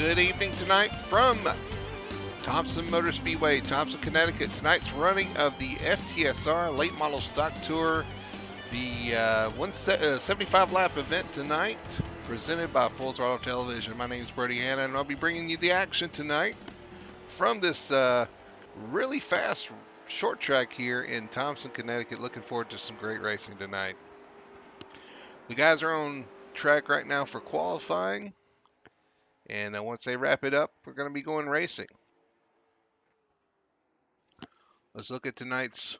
Good evening tonight from Thompson Motor Speedway, Thompson, Connecticut. Tonight's running of the FTSR Late Model Stock Tour, the 75 lap event tonight, presented by Full Throttle Television. My name is Brody Hanna, and I'll be bringing you the action tonight from this really fast short track here in Thompson, Connecticut. Looking forward to some great racing tonight. The guys are on track right now for qualifying, and once they wrap it up, we're going to be going racing. Let's look at tonight's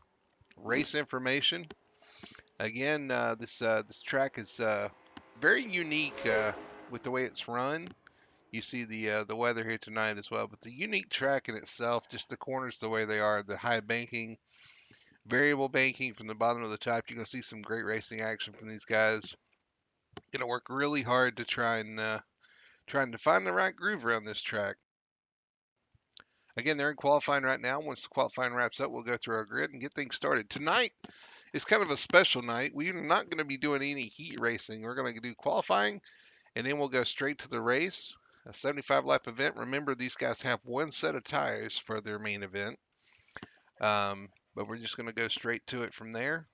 race information. Again, this track is very unique with the way it's run. You see the weather here tonight as well, but the unique track in itself, just the corners the way they are, the high banking, variable banking from the bottom to the top. You're gonna see some great racing action from these guys. Gonna work really hard to trying to find the right groove around this track. Again, they're in qualifying right now. Once the qualifying wraps up, we'll go through our grid and get things started. Tonight is kind of a special night. We're not going to be doing any heat racing. We're going to do qualifying, and then we'll go straight to the race. A 75 lap event. Remember, these guys have one set of tires for their main event, but we're just going to go straight to it from there,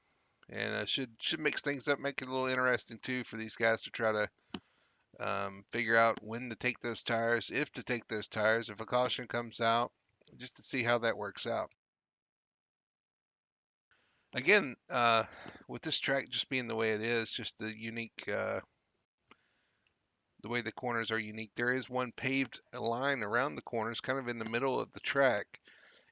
and should mix things up, make it a little interesting too for these guys to try to figure out when to take those tires, if to take those tires, if a caution comes out, just to see how that works out. Again, with this track just being the way it is, just the unique, the way the corners are unique. There is one paved line around the corners, kind of in the middle of the track,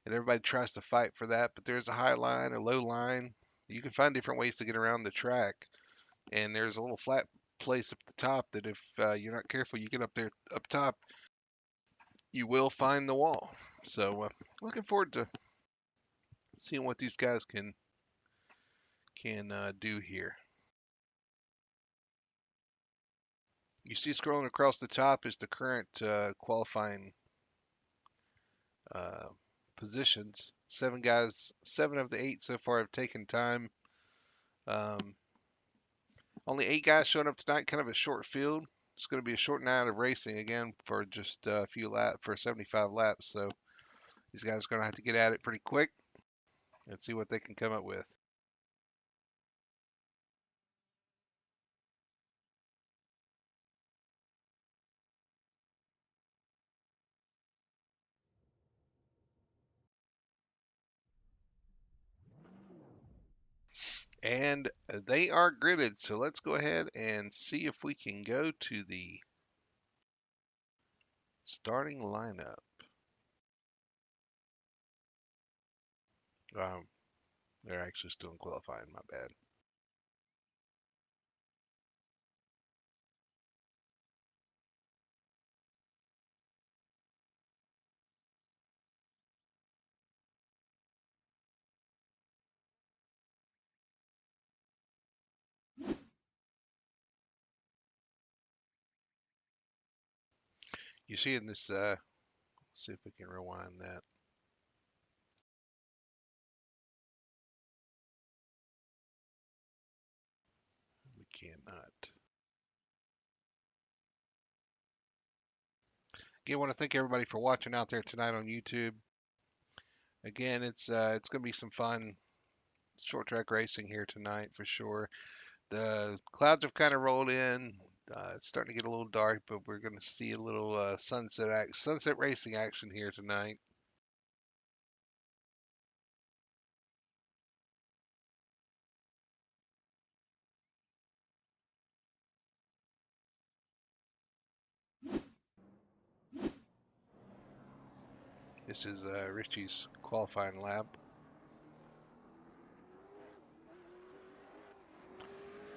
and everybody tries to fight for that, but there's a high line, a low line. You can find different ways to get around the track, and there's a little flat place up the top that if you're not careful, you get up there up top, you will find the wall. So looking forward to seeing what these guys can do here. You see scrolling across the top is the current qualifying positions. 7 guys, 7 of the 8 so far have taken time. Only 8 guys showing up tonight, kind of a short field. It's going to be a short night of racing again for just a few laps, for 75 laps. So these guys are going to have to get at it pretty quick and see what they can come up with. And they are gridded, so let's go ahead and see if we can go to the starting lineup. They're actually still in qualifying, my bad. You see in this, let's see if we can rewind that. We cannot. Again, I want to thank everybody for watching out there tonight on YouTube. Again, it's going to be some fun short track racing here tonight for sure. The clouds have kind of rolled in. It's starting to get a little dark, but we're going to see a little sunset racing action here tonight. This is Richie's qualifying lap.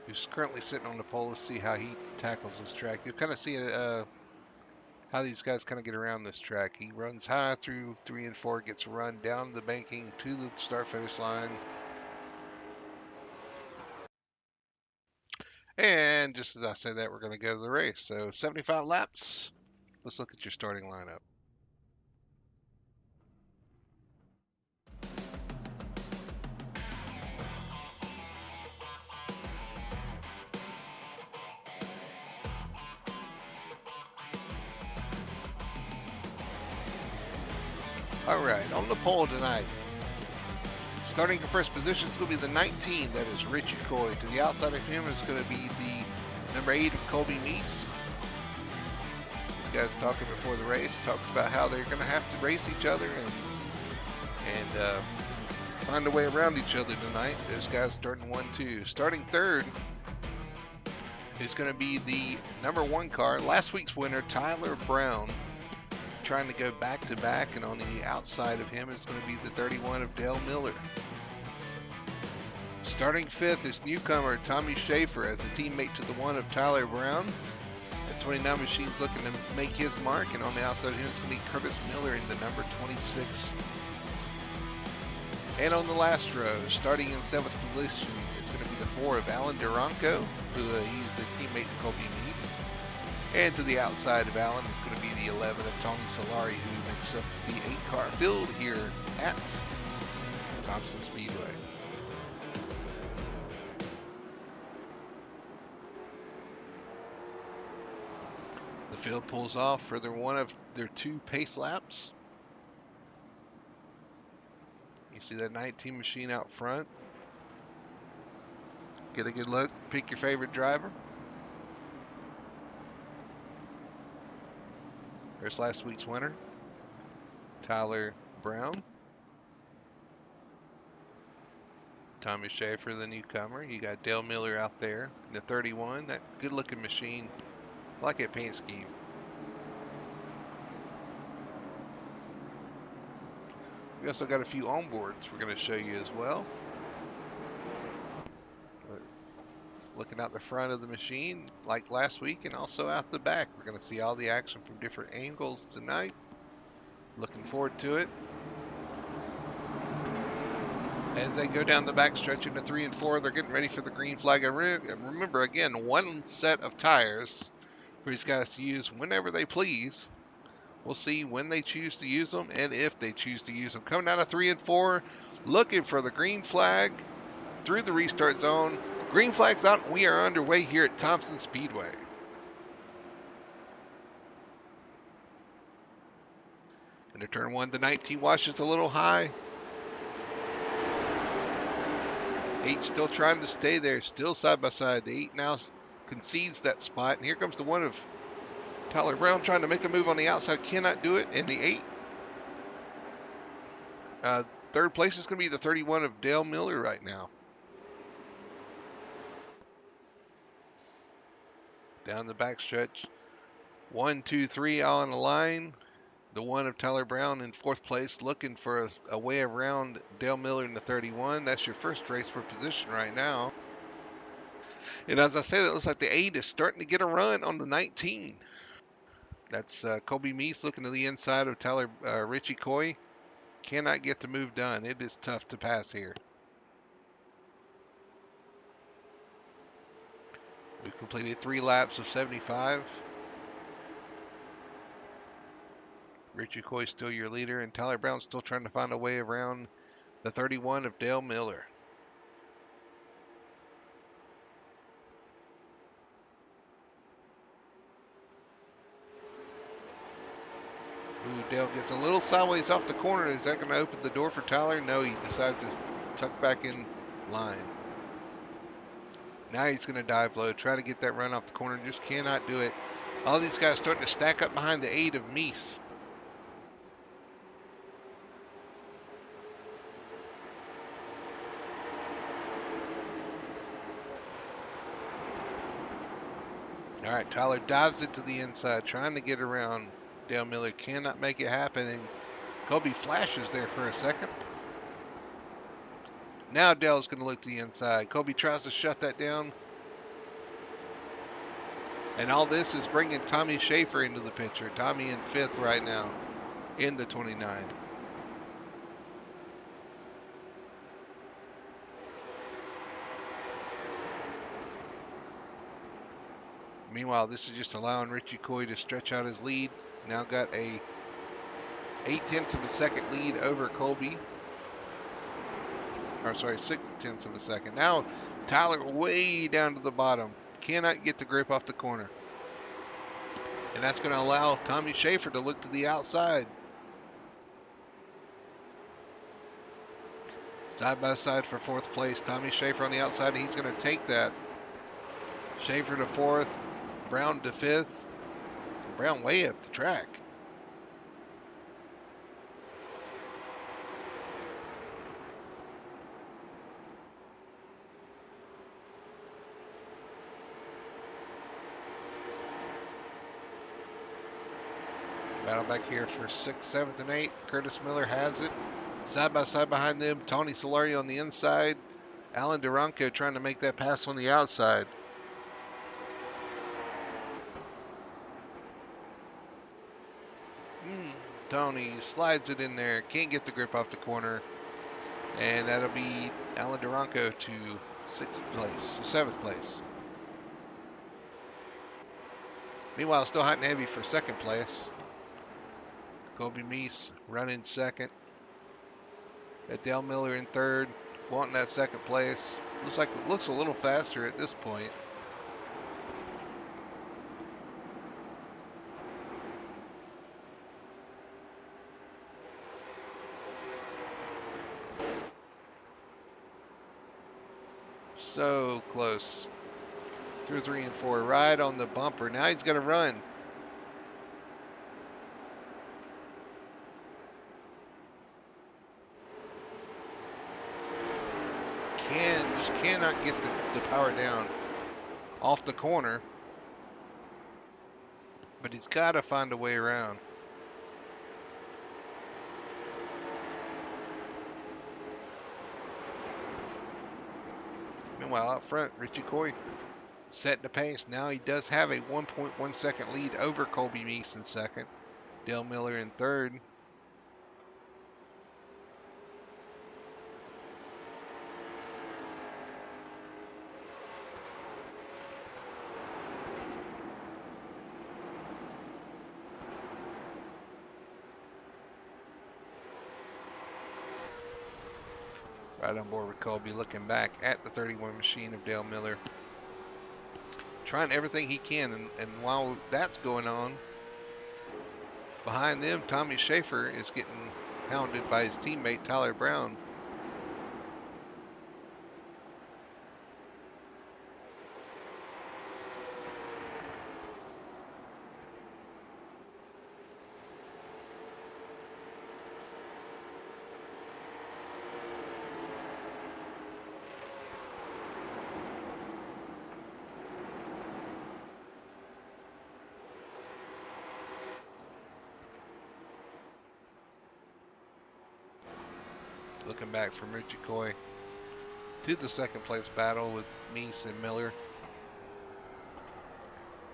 He's currently sitting on the pole. Let's see how he tackles this track. You'll kind of see how these guys kind of get around this track. He runs high through 3 and 4, gets run down the banking to the start-finish line. And just as I say that, we're going to go to the race. So 75 laps. Let's look at your starting lineup. All right, on the pole tonight. Starting in first position is going to be the 19. That is Richie Coy. To the outside of him is going to be the number 8 of Colby Meese. These guys talking before the race, talked about how they're going to have to race each other and find a way around each other tonight. Those guys starting 1-2. Starting third is going to be the number 1 car, last week's winner, Tyler Brown, trying to go back to back, and on the outside of him is going to be the 31 of Dale Miller. Starting 5th is newcomer Tommy Schaefer as a teammate to the 1 of Tyler Brown. The 29 machine's looking to make his mark, and on the outside of him is going to be Curtis Miller in the number 26. And on the last row, starting in 7th position, it's going to be the 4 of Alan Duranco, who he's a teammate to Colby Meese. And to the outside of Alan is going to be the 11 of Tony Solari, who makes up the 8-car field here at Thompson Speedway. The field pulls off for their one of their 2 pace laps. You see that 19 machine out front. Get a good look, pick your favorite driver. There's last week's winner, Tyler Brown. Tommy Schaefer, the newcomer. You got Dale Miller out there, the 31. That good looking machine. I like that paint scheme. We also got a few onboards we're going to show you as well. Looking out the front of the machine like last week, and also out the back. We're going to see all the action from different angles tonight. Looking forward to it. As they go down the back stretch into 3 and 4, they're getting ready for the green flag. And remember, again, 1 set of tires for these guys to use whenever they please. We'll see when they choose to use them and if they choose to use them. Coming out of 3 and 4, looking for the green flag through the restart zone. Green flag's out, and we are underway here at Thompson Speedway. Into turn 1, the 19 washes a little high. 8 still trying to stay there, still side by side. The 8 now concedes that spot, and here comes the 1 of Tyler Brown trying to make a move on the outside, cannot do it. And the 8, third place is going to be the 31 of Dale Miller right now. Down the back stretch, 1, 2, 3 all on the line. The 1 of Tyler Brown in 4th place, looking for a way around Dale Miller in the 31. That's your first race for position right now. And as I said, it looks like the 8 is starting to get a run on the 19. That's Colby Meese looking to the inside of Richie Coy. Cannot get the move done. It is tough to pass here. We've completed 3 laps of 75. Richie Coy still your leader, and Tyler Brown still trying to find a way around the 31 of Dale Miller. Ooh, Dale gets a little sideways off the corner. Is that going to open the door for Tyler? No, he decides to tuck back in line. Now he's going to dive low, try to get that run off the corner, just cannot do it. All these guys starting to stack up behind the 8 of Meese. All right, Tyler dives it to the inside, trying to get around Dale Miller. Cannot make it happen, and Colby flashes there for a second. Now Dale's going to look to the inside. Colby tries to shut that down. And all this is bringing Tommy Schaefer into the picture. Tommy in 5th right now in the 29. Meanwhile, this is just allowing Richie Coy to stretch out his lead. Now got a 8/10 of a second lead over Colby. Or sorry, 6/10 of a second. Now Tyler way down to the bottom. Cannot get the grip off the corner. And that's going to allow Tommy Schaefer to look to the outside. Side by side for fourth place. Tommy Schaefer on the outside. He's going to take that. Schaefer to fourth. Brown to fifth. Brown way up the track. Battle back here for 6th, 7th, and 8th. Curtis Miller has it. Side by side behind them, Tony Solari on the inside. Alan Duranco trying to make that pass on the outside. Tony slides it in there. Can't get the grip off the corner. And that'll be Alan Duranco to 6th place, 7th place. Meanwhile, still hot and heavy for 2nd place. Kobe Meese running 2nd. Got Dale Miller in 3rd, wanting that 2nd place. Looks a little faster at this point. So close. Through 3 and 4, right on the bumper. Now he's going to run. Just cannot get the power down off the corner. But he's got to find a way around. Meanwhile, out front, Richie Coy setting the pace. Now he does have a 1.1 second lead over Colby Meese in 2nd. Dale Miller in 3rd. Right on board with Colby, looking back at the 31 machine of Dale Miller. Trying everything he can, and while that's going on, behind them, Tommy Schaefer is getting hounded by his teammate, Tyler Brown. Looking back from Richie Coy to the 2nd place battle with Meese and Miller.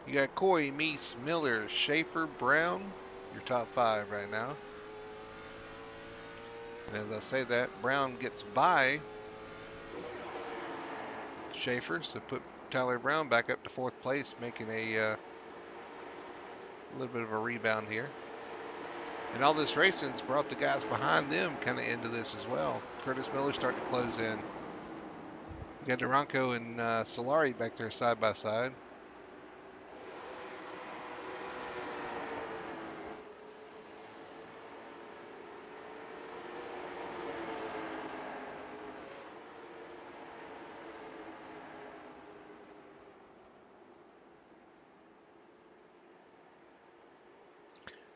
You got Coy, Meese, Miller, Schaefer, Brown, your top 5 right now. And as I say that, Brown gets by Schaefer, so put Tyler Brown back up to 4th place, making a little bit of a rebound here. And all this racing's brought the guys behind them kind of into this as well. Curtis Miller starting to close in. You got Duranco and Solari back there side by side.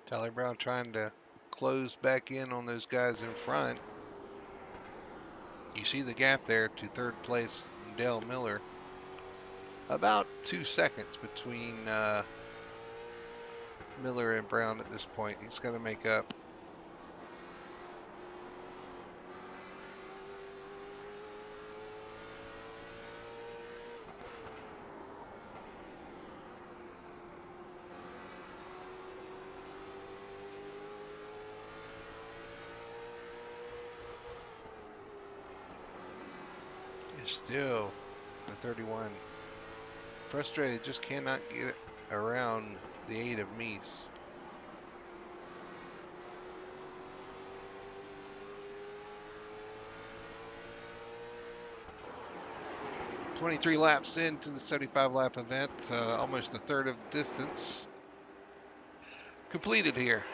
Tyler Brown trying to close back in on those guys in front. You see the gap there to 3rd place, Dale Miller. About 2 seconds between Miller and Brown at this point. He's got to make up. Still the 31. Frustrated, just cannot get around the 8 of Meese. "23 laps into the 75 lap event, almost a third of the distance completed here.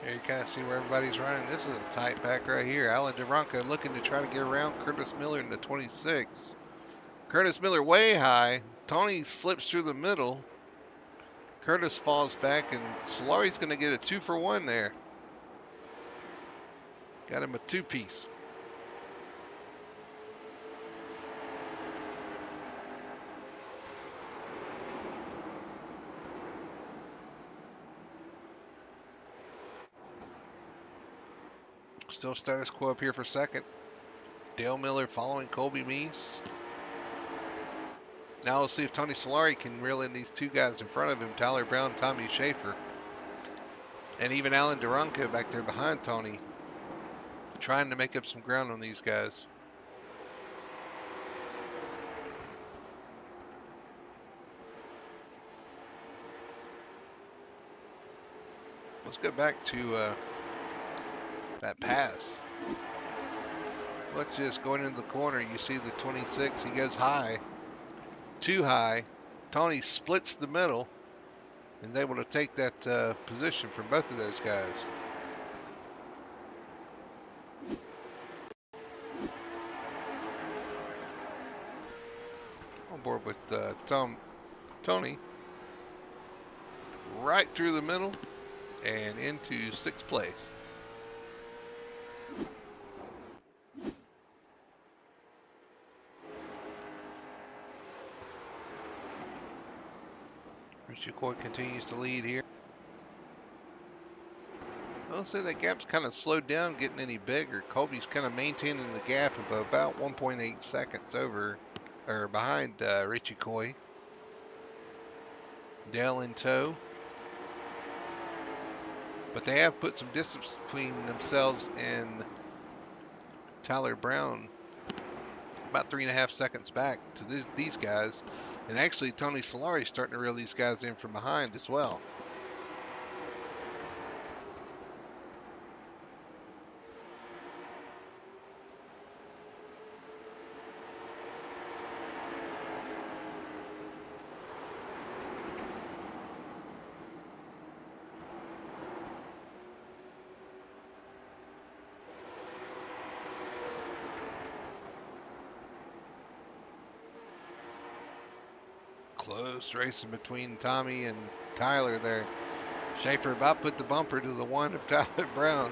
Here you kind of see where everybody's running. This is a tight pack right here. Alan DeRonca looking to try to get around Curtis Miller in the 26. Curtis Miller way high. Tony slips through the middle. Curtis falls back, and Solari's going to get a 2-for-1 there. Got him a two-piece. Still status quo up here for second. Dale Miller following Colby Meese. Now we'll see if Tony Solari can reel in these two guys in front of him, Tyler Brown, Tommy Schaefer. And even Alan DeRonca back there behind Tony, trying to make up some ground on these guys. Let's go back to that pass. Let's just going into the corner. You see the 26. He goes high, too high. Tony splits the middle and is able to take that position from both of those guys. On board with Tony. Right through the middle and into sixth place. Richie Coy continues to lead here. I'll say that gap's kind of slowed down getting any bigger. Colby's kind of maintaining the gap of about 1.8 seconds over or behind Richie Coy. Dale in tow. But they have put some distance between themselves and Tyler Brown. About 3.5 seconds back to these guys. And actually, Tony Solari's starting to reel these guys in from behind as well. Close racing between Tommy and Tyler there. Schaefer about put the bumper to the one of Tyler Brown.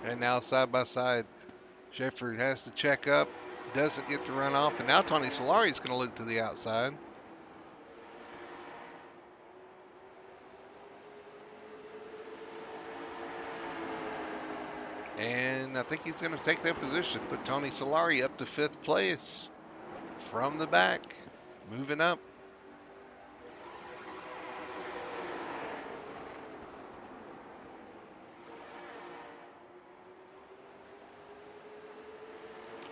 And now side by side, Schaefer has to check up, doesn't get to run off, and now Tony Solari is going to look to the outside. And I think he's going to take that position, put Tony Solari up to 5th place from the back, moving up.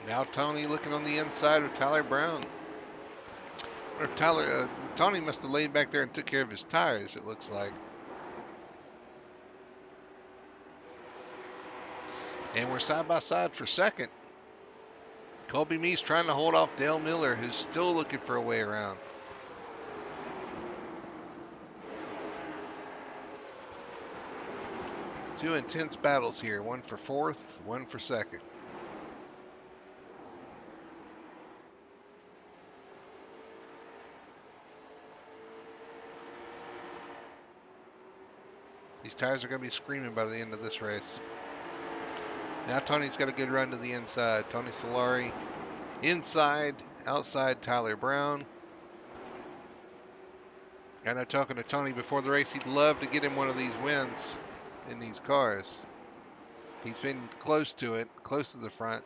Now Tony looking on the inside of Tyler Brown. Or Tony must have laid back there and took care of his tires, it looks like. And we're side by side for second. Colby Meese trying to hold off Dale Miller, who's still looking for a way around. Two intense battles here, one for 4th, one for 2nd. These tires are going to be screaming by the end of this race. Now Tony's got a good run to the inside. Tony Solari inside, outside Tyler Brown. I know talking to Tony before the race, he'd love to get him one of these wins in these cars. He's been close to it, close to the front.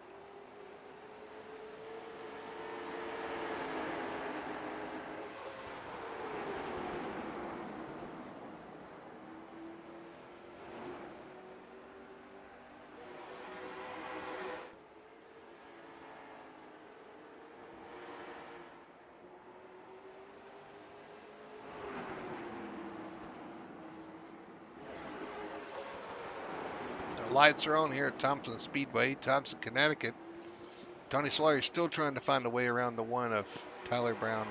Lights are on here at Thompson Speedway, Thompson, Connecticut. Tony Solari is still trying to find a way around the one of Tyler Brown.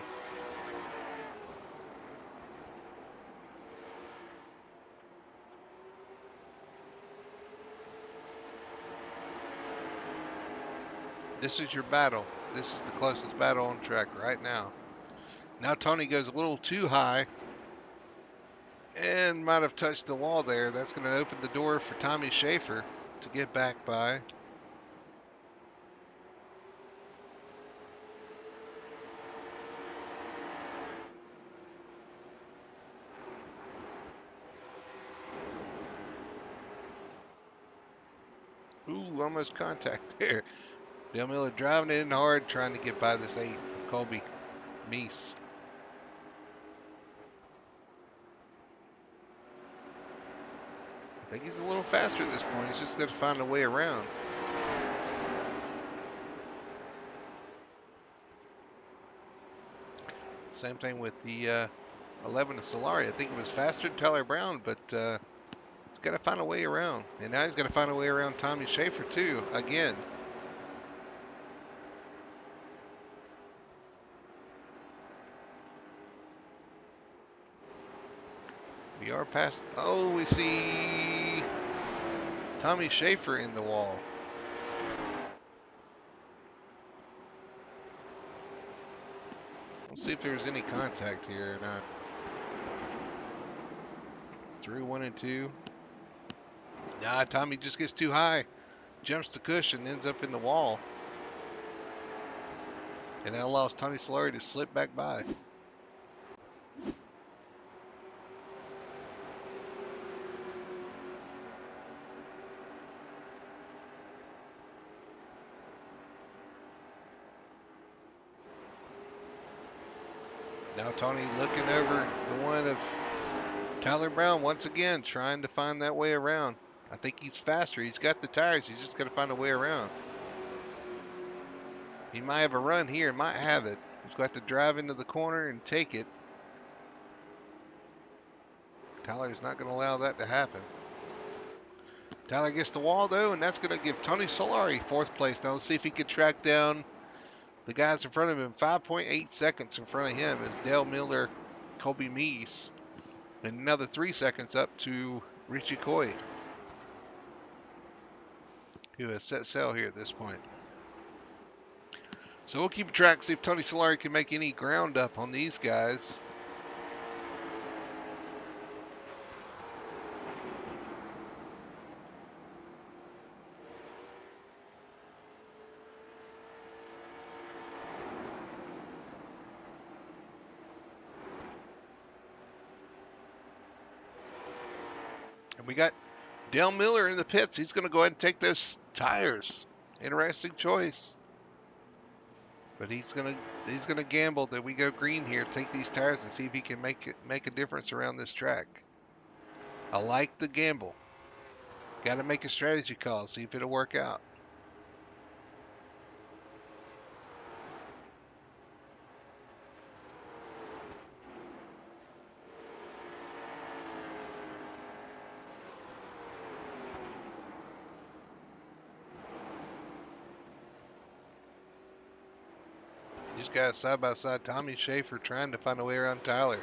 This is your battle. This is the closest battle on track right now. Now Tony goes a little too high and might have touched the wall there. That's going to open the door for Tommy Schaefer to get back by. Ooh, almost contact there. Dale Miller driving it in hard, trying to get by this 8, Colby Meese. I think he's a little faster at this point. He's just got to find a way around. Same thing with the 11 of Solari. I think it was faster than Tyler Brown, but he's got to find a way around. And now he's got to find a way around Tommy Schaefer, too, again. We are past. Oh, we see Tommy Schaefer in the wall. Let's see if there's any contact here or not. Through 1 and 2. Nah, Tommy just gets too high. Jumps the cushion, ends up in the wall. And that allows Tony Solari to slip back by. Now Tony looking over the one of Tyler Brown once again, trying to find that way around. I think he's faster. He's got the tires. He's just got to find a way around. He might have a run here. Might have it. He's got to drive into the corner and take it. Tyler's not going to allow that to happen. Tyler gets the wall, though, and that's going to give Tony Solari 4th place. Now let's see if he can track down the guys in front of him. 5.8 seconds in front of him is Dale Miller, Colby Meese, and another 3 seconds up to Richie Coy, who has set sail here at this point. So we'll keep track, see if Tony Solari can make any ground up on these guys. And we got Dale Miller in the pits. He's going to go ahead and take those tires. Interesting choice. But he's gonna gamble that we go green here, take these tires, and see if he can make a difference around this track. I like the gamble. Got to make a strategy call, see if it'll work out. These guys side by side. Tommy Schaefer trying to find a way around Tyler.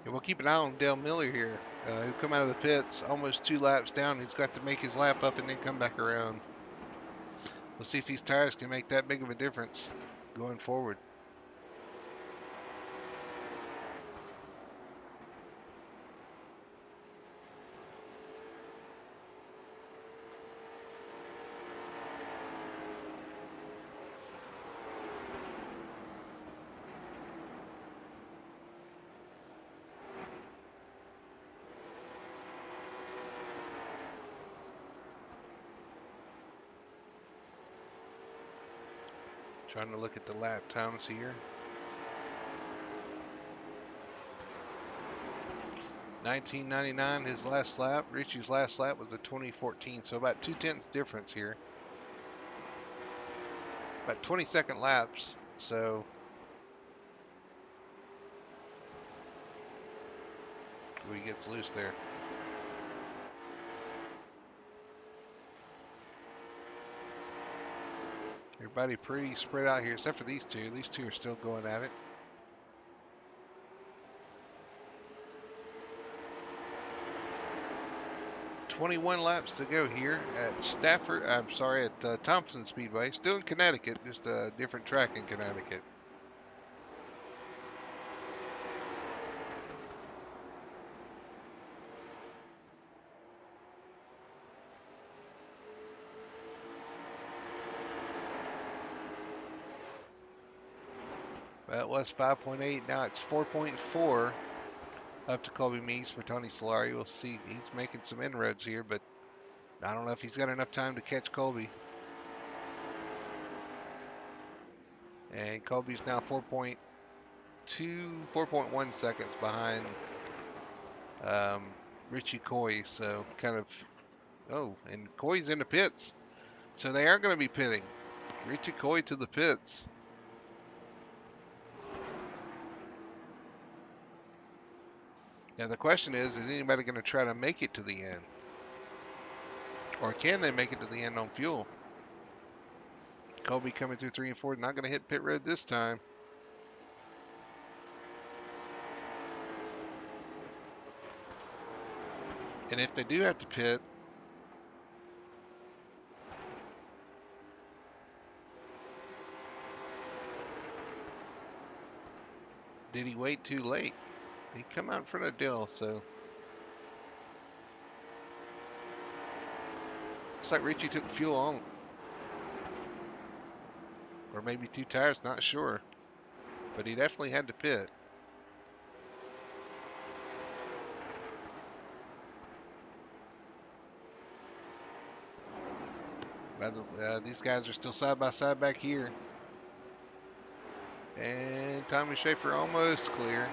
And we'll keep an eye on Dale Miller here, who come out of the pits almost 2 laps down. He's got to make his lap up and then come back around. We'll see if these tires can make that big of a difference going forward. Trying to look at the lap times here. 1999, his last lap. Richie's last lap was a 2014, so about 2/10 difference here. About 20-second laps, so he gets loose there. Everybody pretty spread out here, except for these two. These two are still going at it. "21 laps to go here at Thompson Speedway. Still in Connecticut, just a different track in Connecticut. That was 5.8. Now it's 4.4 up to Colby Meese for Tony Solari. We'll see. He's making some inroads here, but I don't know if he's got enough time to catch Colby. And Colby's now 4.1 seconds behind Richie Coy. So kind of, oh, and Coy's in the pits. So they are going to be pitting. Richie Coy to the pits. Now the question is anybody going to try to make it to the end? Or can they make it to the end on fuel? Colby coming through 3 and 4, not going to hit pit road this time. And if they do have to pit, did he wait too late? He come out in front of Dill, so looks like Richie took fuel on, or maybe 2 tires, not sure, but he definitely had to pit. These guys are still side by side back here, and Tommy Schaefer almost clear.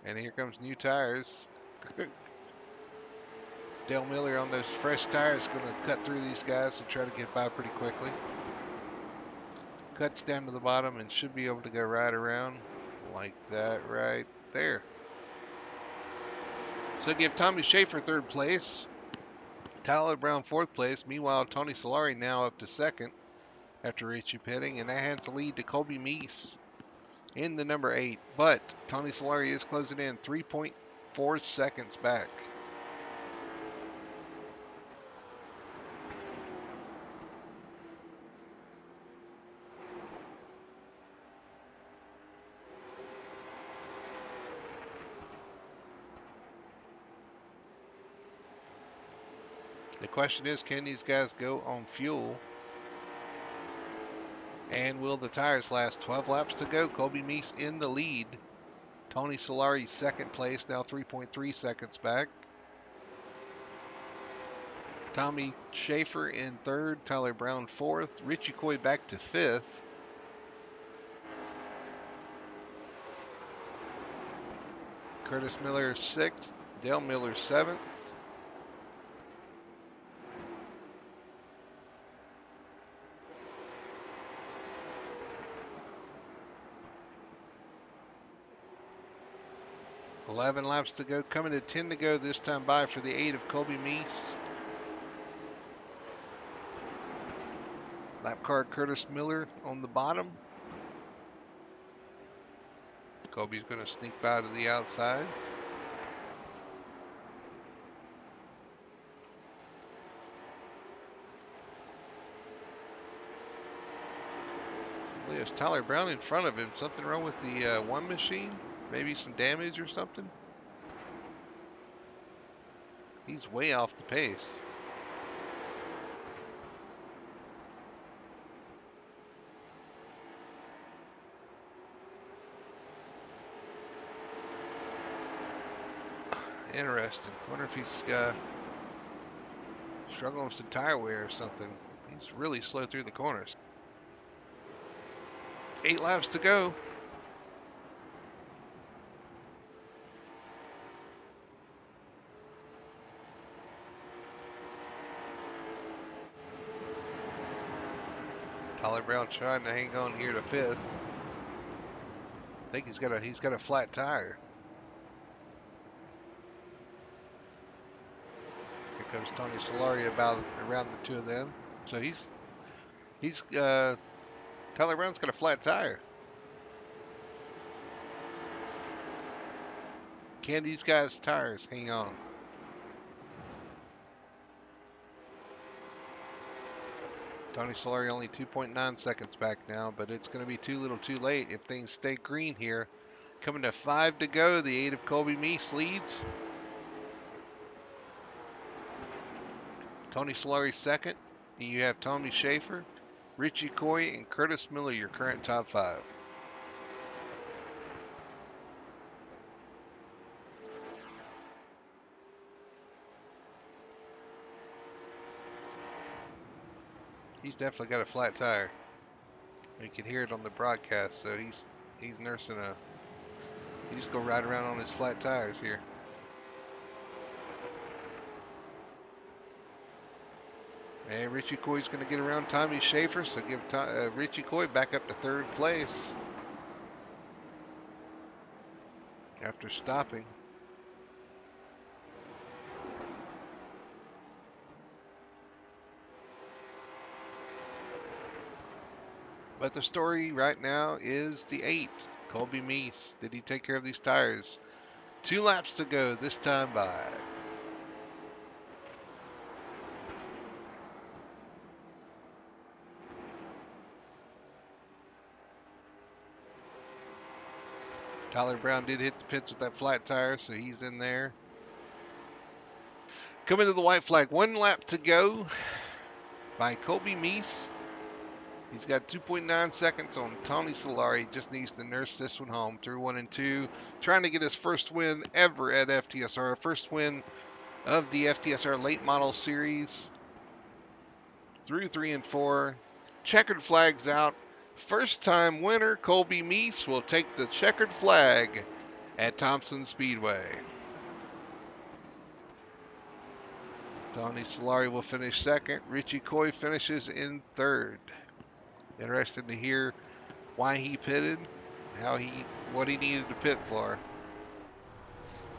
And here comes new tires. Dale Miller on those fresh tires going to cut through these guys and try to get by pretty quickly. Cuts down to the bottom and should be able to go right around like that right there. So give Tommy Schaefer 3rd place. Tyler Brown 4th place. Meanwhile, Tony Solari now up to 2nd after Richie pitting. And that hands the lead to Colby Meese in the number 8. But Tony Solari is closing in 3.4 seconds back. The question is, can these guys go on fuel? And will the tires last? 12 laps to go. Colby Meese in the lead. Tony Solari 2nd place, now 3.3 seconds back. Tommy Schaefer in 3rd. Tyler Brown 4th. Richie Coy back to 5th. Curtis Miller 6th. Dale Miller 7th. $11 laps to go, coming to 10 to go this time by for the 8 of Colby Meese. Lap car Curtis Miller on the bottom. Colby's going to sneak by to the outside. There's Tyler Brown in front of him. Something wrong with the one machine? Maybe some damage or something? He's way off the pace. Interesting. Wonder if he's struggling with some tire wear or something. He's really slow through the corners. 8 laps to go. Tyler Brown trying to hang on here to 5th. I think he's got a flat tire. Here Goes Tony Solari about around the two of them. So he's Tyler Brown's got a flat tire. Can these guys' tires hang on? Tony Solari only 2.9 seconds back now, but it's going to be too little too late if things stay green here. Coming to 5 to go, the 8 of Colby Meese leads. Tony Solari second. You have Tommy Schaefer, Richie Coy, and Curtis Miller, your current top 5. He's definitely got a flat tire. You can hear it on the broadcast, so he's nursing a. You just go right around on his flat tires here. And Richie Coy's going to get around Tommy Schaefer, so give Richie Coy back up to 3rd place after stopping. But the story right now is the 8, Colby Meese. Did he take care of these tires? 2 laps to go this time by. Tyler Brown did hit the pits with that flat tire, so he's in there. Coming to the white flag, 1 lap to go by Colby Meese. He's got 2.9 seconds on Tony Solari. Just needs to nurse this one home through 1 and 2. Trying to get his first win ever at FTSR. First win of the FTSR Late Model Series. Through 3 and 4. Checkered flags out. First time winner Colby Meese will take the checkered flag at Thompson Speedway. Tony Solari will finish second. Richie Coy finishes in 3rd. Interested to hear why he pitted, what he needed to pit for.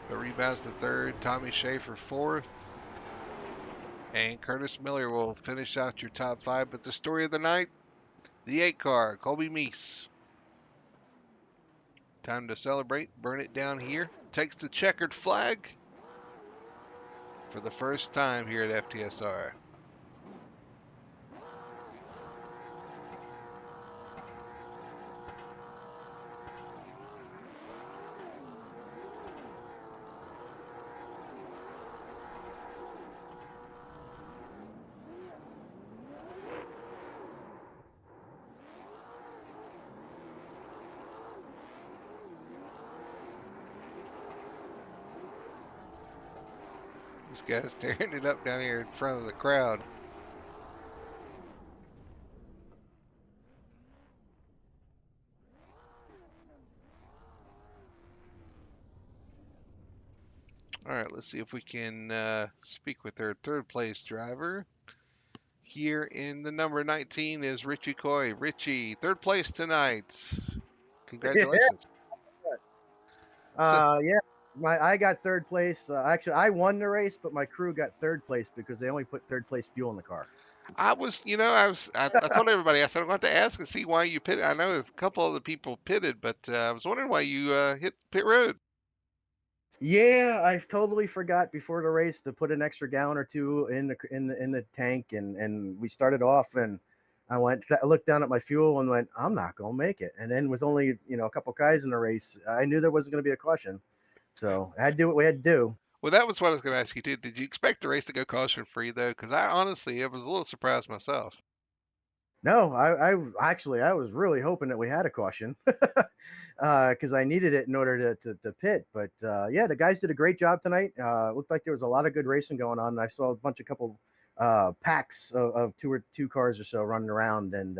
But rebounds to 3rd. Tommy Schaefer 4th. And Curtis Miller will finish out your top 5. But the story of the night, the 8 car, Colby Meese. Time to celebrate. Burn it down here. Takes the checkered flag for the first time here at FTSR. This guy's tearing it up down here in front of the crowd. All right, let's see if we can speak with our 3rd place driver. Here in the number 19 is Richie Coy. Richie, 3rd place tonight. Congratulations. Yeah, I got 3rd place. Actually, I won the race, but my crew got 3rd place because they only put 3rd place fuel in the car. I told everybody, I said, I'm going to ask and see why you pitted. I know a couple other people pitted, but I was wondering why you hit pit road. Yeah, I totally forgot before the race to put an extra gallon or 2 in the tank, and we started off, and I looked down at my fuel and went, I'm not gonna make it. And then with only a couple guys in the race, I knew there wasn't gonna be a caution, so I had to do what we had to do. Well, that was what I was going to ask you too. Did you expect the race to go caution free though? Because I honestly, I was a little surprised myself. No, I actually I was really hoping that we had a caution because I needed it in order to pit. But yeah, the guys did a great job tonight. Looked like there was a lot of good racing going on. I saw a couple packs of two cars or so running around, and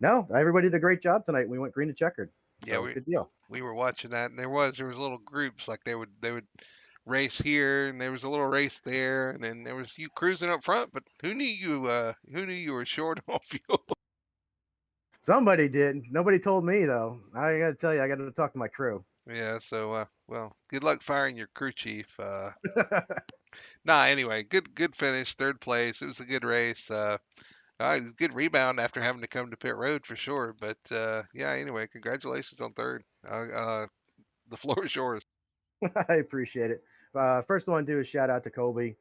no, everybody did a great job tonight. We went green to checkered. So Yeah, good deal. we were watching that, and there was little groups like they would race here, and there was a little race there, and then there was you cruising up front. But who knew you were short on fuel? Somebody did. Nobody told me though. I got to tell you, I got to talk to my crew. Yeah, so well, good luck firing your crew chief. Nah, anyway, good finish, third place. It was a good race. It was a good rebound after having to come to pit road for sure. But yeah, anyway, congratulations on third. The floor is yours. I appreciate it. First, I want to do a shout out to Kobe.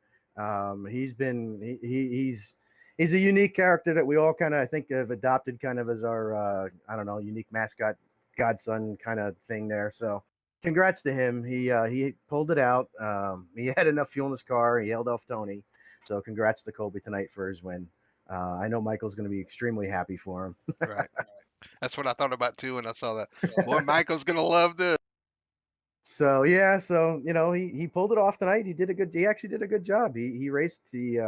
He's been he's a unique character that we all kind of I think have adopted kind of as our I don't know unique mascot godson kind of thing there. So congrats to him. He pulled it out. He had enough fuel in his car. He held off Tony. So congrats to Kobe tonight for his win. I know Michael's going to be extremely happy for him. Right. That's what I thought about too when I saw that. Boy, Michael's gonna love this. So yeah, so he pulled it off tonight. He did a good. He actually did a good job. He raced. He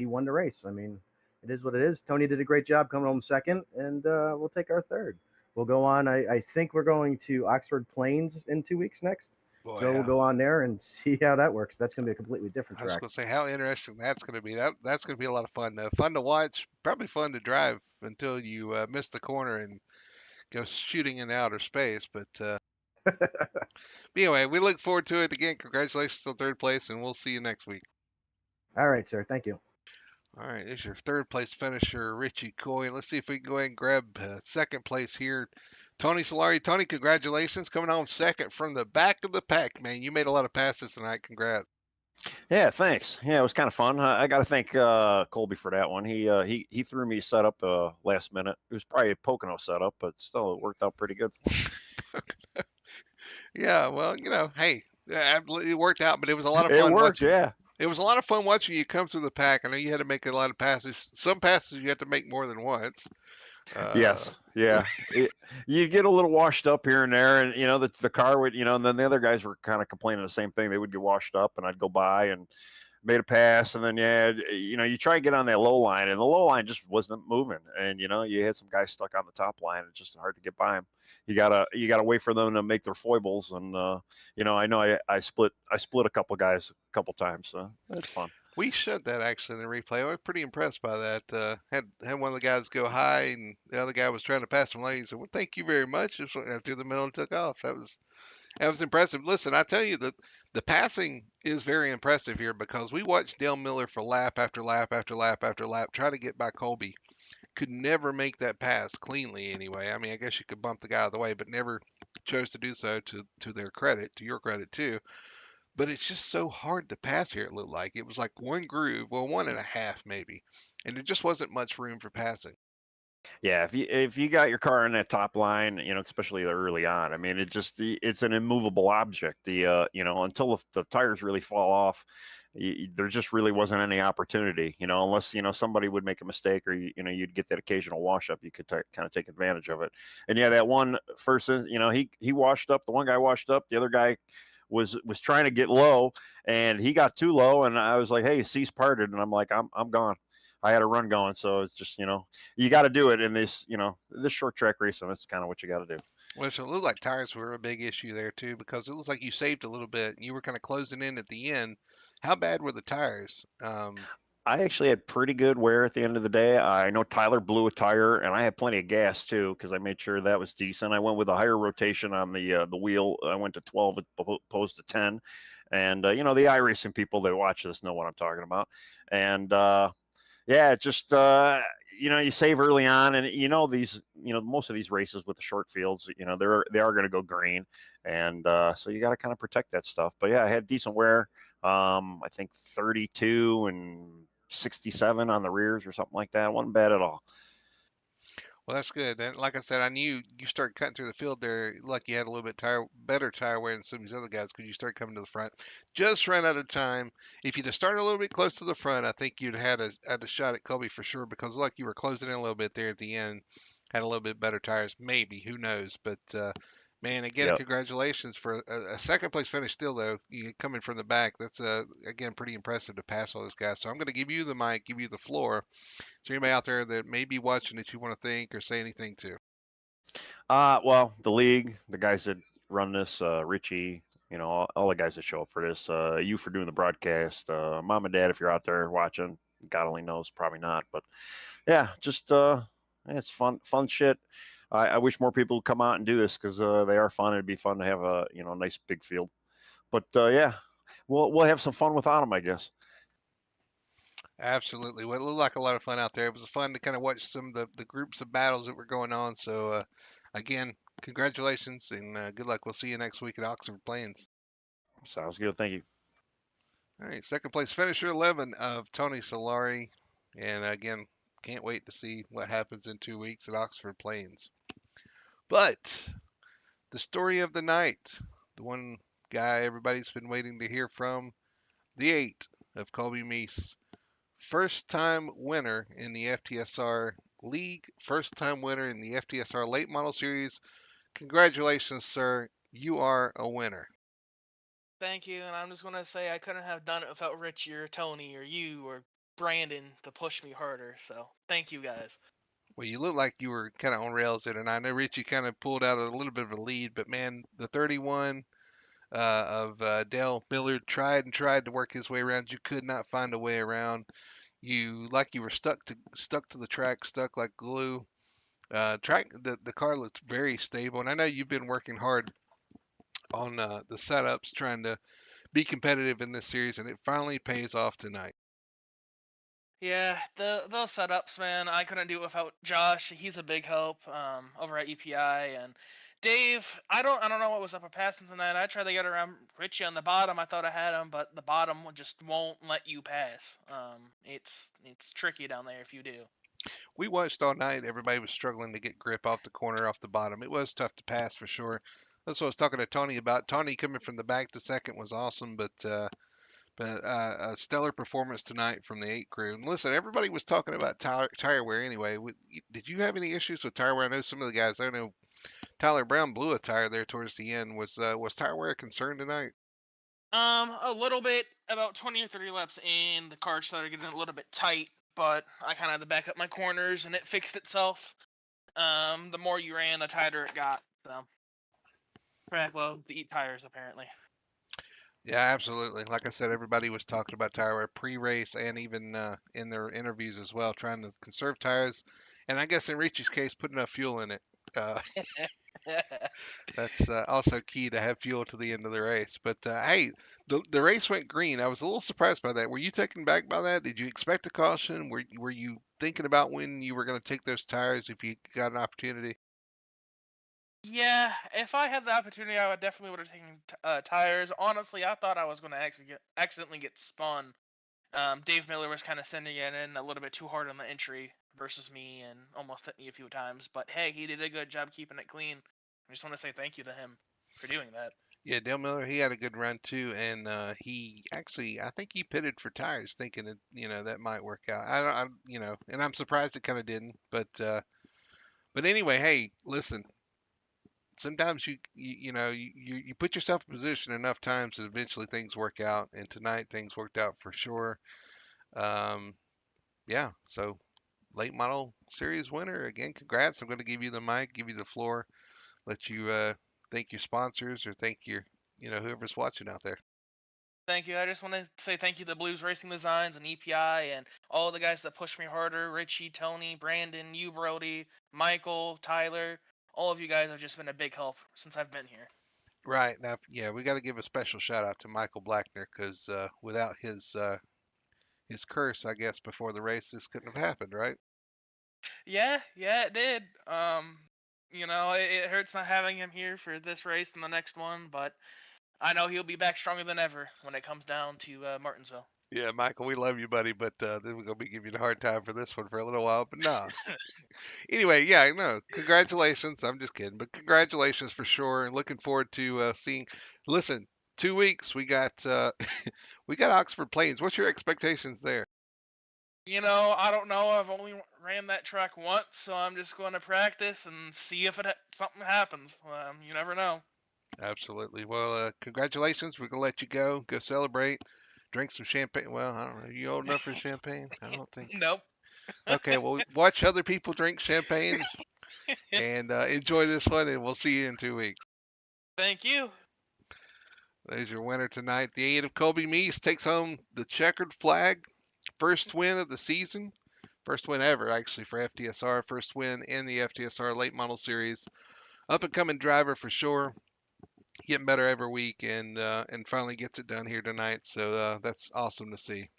won the race. I mean, it is what it is. Tony did a great job coming home second, and we'll take our third. We'll go on. I think we're going to Oxford Plains in 2 weeks next. Boy, So we'll go on there and see how that works. That's going to be a completely different I was track. gonna say how interesting that's gonna be. That's gonna be a lot of fun. Fun to watch, probably fun to drive until you miss the corner and go shooting in outer space. But anyway, we look forward to it again. Congratulations on third place, and we'll see you next week. All right, sir. Thank you. All right, there's your third place finisher, Richie Coy. Let's see if we can go ahead and grab second place here. Tony Solari. Tony, congratulations. Coming home second from the back of the pack, man. You made a lot of passes tonight. Congrats. Yeah, thanks. Yeah, it was kind of fun. I got to thank Colby for that one. He threw me a setup last minute. It was probably a Pocono setup, but still it worked out pretty good for me. Yeah, well, hey, it worked out, but it was a lot of It fun worked, watching. yeah. It was a lot of fun watching you come through the pack. I know you had to make a lot of passes. Some passes you had to make more than once. Uh, Yes, yeah. You get a little washed up here and there, and the car would, and then the other guys were kind of complaining the same thing. They would get washed up, and I'd go by and made a pass, and then you try and get on that low line, and the low line just wasn't moving, and you had some guys stuck on the top line. It's just hard to get by them. You gotta wait for them to make their foibles, and I know I split a couple guys a couple times, so it's fun. we showed that actually in the replay. I was pretty impressed by that. Had one of the guys go high, and the other guy was trying to pass him lane. He said, "Well, thank you very much." Just went through the middle and took off. That was impressive. Listen, I tell you that the passing is very impressive here because we watched Dale Miller for lap after lap after lap after lap try to get by Colby. Could never make that pass cleanly anyway. I mean, I guess you could bump the guy out of the way, but never chose to do so to their credit, to your credit too. But it's just so hard to pass here, it looked like. It was like one groove, well, one and a half maybe. And there just wasn't much room for passing. Yeah, if you got your car in that top line, especially early on, I mean, it's an immovable object. Until the tires really fall off, there just really wasn't any opportunity. Unless somebody would make a mistake or you'd get that occasional wash up, you could kind of take advantage of it. And yeah, that one first, he washed up. The one guy washed up. The other guy was trying to get low, and he got too low. And I was like, "Hey, C's parted," and I'm like, "I'm gone." I had a run going, so it's just you got to do it in this short track racing. That's kind of what you got to do. Which it looked like tires were a big issue there too, because it looks like you saved a little bit. You were kind of closing in at the end. How bad were the tires? I actually had pretty good wear at the end of the day. I know Tyler blew a tire, and I had plenty of gas too because I made sure that was decent. I went with a higher rotation on the wheel. I went to 12 opposed to 10, and the iRacing people that watch this know what I'm talking about. And yeah, just you save early on, and these most of these races with the short fields, they are going to go green, and so you got to kind of protect that stuff. But yeah, I had decent wear. I think 32 and 67 on the rears or something like that. Wasn't bad at all. Well, that's good. And like I said, I knew you started cutting through the field there. Like you had a little bit better tire wear than some of these other guys because you started coming to the front. Just ran out of time. If you'd have started a little bit close to the front, I think you'd had a shot at Kobe for sure because like you were closing in a little bit there at the end. Had a little bit better tires, maybe. Who knows? But man, again, Yep. congratulations for a second place finish. Still though, you coming from the back. That's again pretty impressive to pass all those guys. So I'm going to give you the mic, give you the floor. Is there anybody out there that may be watching that you want to thank or say anything to? Well, the league, the guys that run this, Richie, all the guys that show up for this, you for doing the broadcast, mom and dad, if you're out there watching, God only knows, probably not, but yeah, just it's fun shit. I wish more people would come out and do this because they are fun. It'd be fun to have a nice big field. But yeah, we'll have some fun without them, I guess. Absolutely. Well, it looked like a lot of fun out there. It was fun to kind of watch some of the groups of battles that were going on. So, again, congratulations and good luck. We'll see you next week at Oxford Plains. Sounds good. Thank you. All right, second place finisher 11 of Tony Solari. And again, can't wait to see what happens in 2 weeks at Oxford Plains. But the story of the night, the one guy everybody's been waiting to hear from, the 8 of Colby Meese. First time winner in the FTSR League, first time winner in the FTSR Late Model Series. Congratulations, sir. You are a winner. Thank you, and I'm just gonna say I couldn't have done it without Richie or Tony or you or Brandon to push me harder. So thank you guys. Well, you look like you were kind of on rails there, and I know Richie kind of pulled out a little bit of a lead, but man, the 31 of Dale Millard tried to work his way around. You could not find a way around. You were stuck to the track, stuck like glue. The car looks very stable, and I know you've been working hard on the setups, trying to be competitive in this series, and it finally pays off tonight. Yeah, those setups, man, I couldn't do it without Josh. He's a big help over at EPI, and Dave. I don't know what was up with passing tonight. I tried to get around Richie on the bottom. I thought I had him, but the bottom just won't let you pass. It's tricky down there if you do. We watched all night. Everybody was struggling to get grip off the corner, off the bottom. It was tough to pass for sure. That's what I was talking to Tony about. Tony coming from the back to second was awesome, but a stellar performance tonight from the 8 crew. And listen, everybody was talking about tire wear anyway. Did you have any issues with tire wear? I know some of the guys. I know Tyler Brown blew a tire there towards the end. Was tire wear a concern tonight? A little bit. About 20 or 30 laps in, the car started getting a little bit tight, but I kind of had to back up my corners, and it fixed itself. The more you ran, the tighter it got. So, track well to eat tires apparently. Yeah, absolutely. Like I said, everybody was talking about tire wear pre-race and even in their interviews as well, trying to conserve tires. And I guess in Richie's case, put enough fuel in it. Uh, that's also key to have fuel to the end of the race. But hey, the race went green. I was a little surprised by that. Were you taken back by that? Did you expect a caution? Were you thinking about when you were going to take those tires if you got an opportunity? Yeah, if I had the opportunity, I would definitely would have taken tires. Honestly, I thought I was going to actually accidentally get spun. Dave Miller was kind of sending it in a little bit too hard on the entry versus me, and almost hit me a few times. But hey, he did a good job keeping it clean. I just want to say thank you to him for doing that. Yeah, Dale Miller, he had a good run too, and he actually, I think he pitted for tires, thinking that that might work out. And I'm surprised it kind of didn't. But anyway, hey, listen, sometimes you put yourself in position enough times that eventually things work out, and tonight things worked out for sure. Um, yeah, so late model series winner again. Congrats! I'm going to give you the mic, give you the floor, let you thank your sponsors or thank your whoever's watching out there. Thank you. I just want to say thank you to Blues Racing Designs and EPI and all the guys that pushed me harder. Richie, Tony, Brandon, you, Brody, Michael, Tyler. All of you guys have just been a big help since I've been here. Right now, yeah, we got to give a special shout out to Michael Blackner because without his curse, I guess before the race, this couldn't have happened, right? Yeah, it did. It hurts not having him here for this race and the next one, but I know he'll be back stronger than ever when it comes down to Martinsville. Yeah, Michael, we love you, buddy, but then we're gonna be giving you a hard time for this one for a little while. But no, anyway, yeah, no, congratulations. I'm just kidding, but congratulations for sure. And looking forward to seeing. Listen, 2 weeks we got Oxford Plains. What's your expectations there? I don't know. I've only ran that track once, so I'm just going to practice and see if something happens. You never know. Absolutely. Well, congratulations. We're gonna let you go. Go celebrate. Drink some champagne. Well, I don't know. Are you old enough for champagne? I don't think. Nope. Okay. Well, watch other people drink champagne and enjoy this one. And we'll see you in 2 weeks. Thank you. There's your winner tonight. The 8 of Colby Meese takes home the checkered flag. First win of the season. First win ever, actually, for FTSR. First win in the FTSR Late Model Series. Up and coming driver for sure. getting better every week, and finally gets it done here tonight. So that's awesome to see.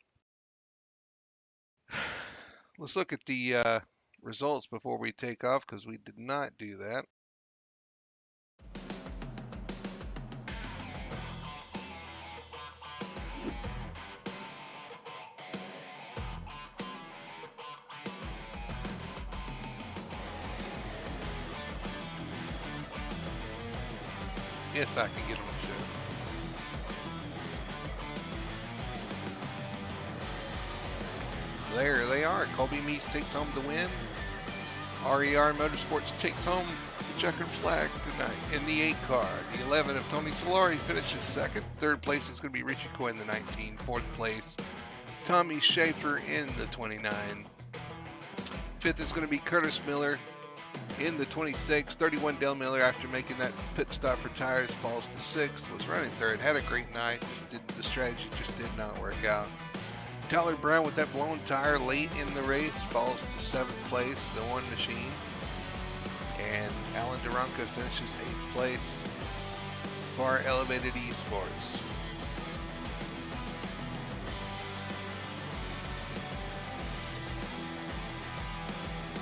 Let's look at the results before we take off, because we did not do that. If I can get on the show. There they are. Colby Meese takes home the win. RER Motorsports takes home the checkered flag tonight in the 8 car. The 11 of Tony Solari finishes second. Third place is going to be Richie Coy in the 19. Fourth place, Tommy Schaefer in the 29. Fifth is going to be Curtis Miller in the 26. 31 Dale Miller, after making that pit stop for tires, falls to 6th. Was running third. Had a great night. The strategy just did not work out. Tyler Brown, with that blown tire late in the race, falls to 7th place, the one machine. And Alan Duranka finishes 8th place for our Elevated Esports.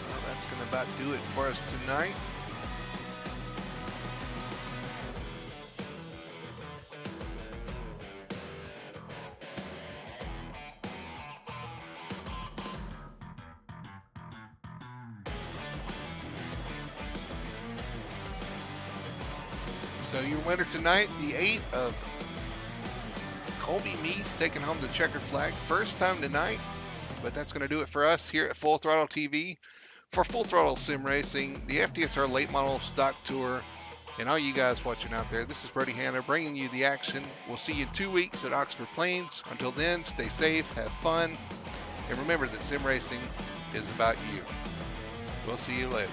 Well, that's going to about do it for us tonight. So your winner tonight, the 8 of Colby Meese, taking home the checkered flag. First time tonight, but that's going to do it for us here at Full Throttle TV. For Full Throttle Sim Racing, the FTSR Late Model Stock Tour, and all you guys watching out there, this is Brody Hanna bringing you the action. We'll see you in 2 weeks at Oxford Plains. Until then, stay safe, have fun, and remember that sim racing is about you. We'll see you later.